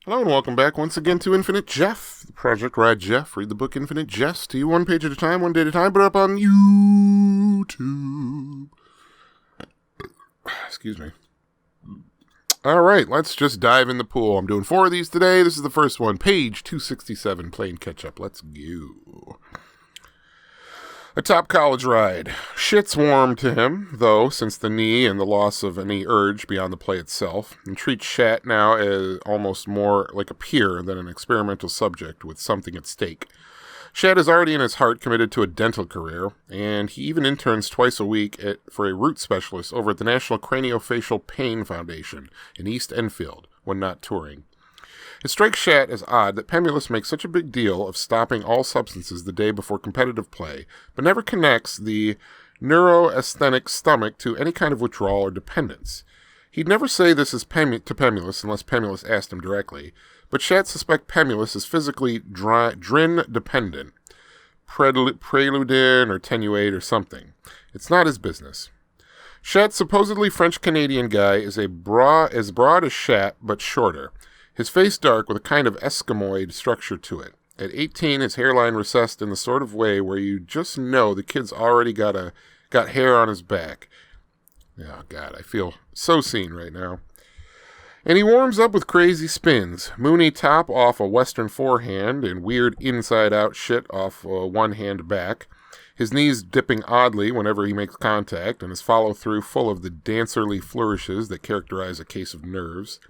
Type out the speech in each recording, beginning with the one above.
Hello and welcome back once again to Infinite Jeff, the project where I, Jeff, read the book Infinite Jest to you one page at a time, one day at a time, but up on YouTube. Excuse me. Alright, let's just dive in the pool. I'm doing 4 of these today. This is the first one, page 267, playing catch-up. Let's go. A top college ride. Shit's warm to him, though, since the knee and the loss of any urge beyond the play itself, and treats Shat now as almost more like a peer than an experimental subject with something at stake. Shat is already in his heart committed to a dental career, and he even interns twice a week for a root specialist over at the National Craniofacial Pain Foundation in East Enfield when not touring. It strikes Shat as odd that Pemulus makes such a big deal of stopping all substances the day before competitive play, but never connects the neuroasthenic stomach to any kind of withdrawal or dependence. He'd never say this to Pemulus unless Pemulus asked him directly, but Shat suspects Pemulus is physically drin-dependent, preludin or tenuate or something. It's not his business. Shat's supposedly French-Canadian guy is as broad as Shat, but shorter. His face dark with a kind of Eskimoid structure to it. At 18, his hairline recessed in the sort of way where you just know the kid's already got hair on his back. Oh, God, I feel so seen right now. And he warms up with crazy spins. Mooney top off a western forehand and weird inside-out shit off a one-hand back. His knees dipping oddly whenever he makes contact, and his follow-through full of the dancerly flourishes that characterize a case of nerves.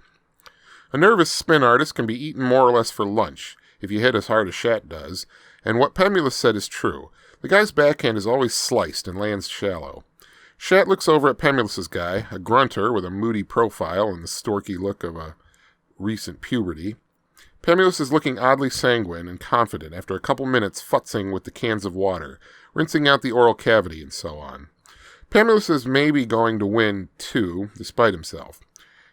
A nervous spin artist can be eaten more or less for lunch, if you hit as hard as Shat does, and what Pemulus said is true. The guy's backhand is always sliced and lands shallow. Shat looks over at Pemulus's guy, a grunter with a moody profile and the storky look of a recent puberty. Pemulus is looking oddly sanguine and confident after a couple minutes futzing with the cans of water, rinsing out the oral cavity and so on. Pemulus is maybe going to win, too, despite himself.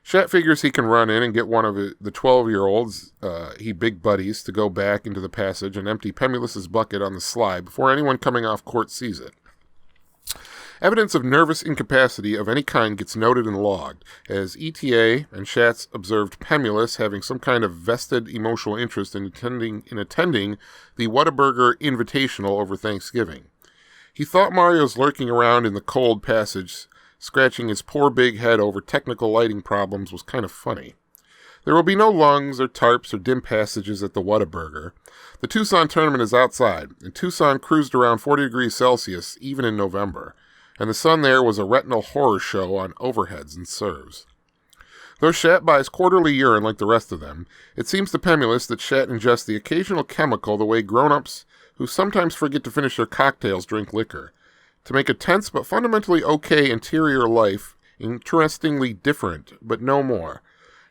Shat figures he can run in and get one of the 12-year-olds he big buddies to go back into the passage and empty Pemulus's bucket on the slide before anyone coming off court sees it. Evidence of nervous incapacity of any kind gets noted and logged, as ETA and Shat's observed Pemulus having some kind of vested emotional interest in attending the Whataburger Invitational over Thanksgiving. He thought Mario's lurking around in the cold passage, scratching his poor big head over technical lighting problems was kind of funny. There will be no lungs or tarps or dim passages at the Whataburger. The Tucson tournament is outside, and Tucson cruised around 40 degrees Celsius even in November, and the sun there was a retinal horror show on overheads and serves. Though Shat buys quarterly urine like the rest of them, it seems to Pemulus that Shat ingests the occasional chemical the way grown-ups who sometimes forget to finish their cocktails drink liquor, to make a tense but fundamentally okay interior life interestingly different, but no more.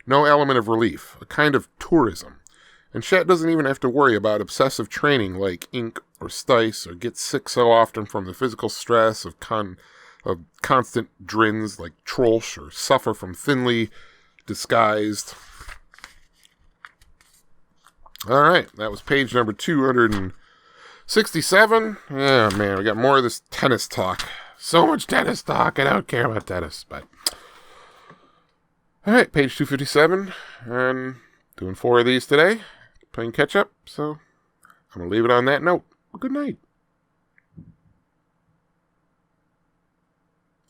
No element of relief, a kind of tourism. And Shat doesn't even have to worry about obsessive training like ink or stice, or get sick so often from the physical stress of constant drins like Trolsch, or suffer from thinly disguised. Alright, that was page number 267. Yeah, man, we got more of this tennis talk. So much tennis talk, I don't care about tennis, but... Alright, page 257, and doing 4 of these today, playing catch-up, so I'm going to leave it on that note. Good night.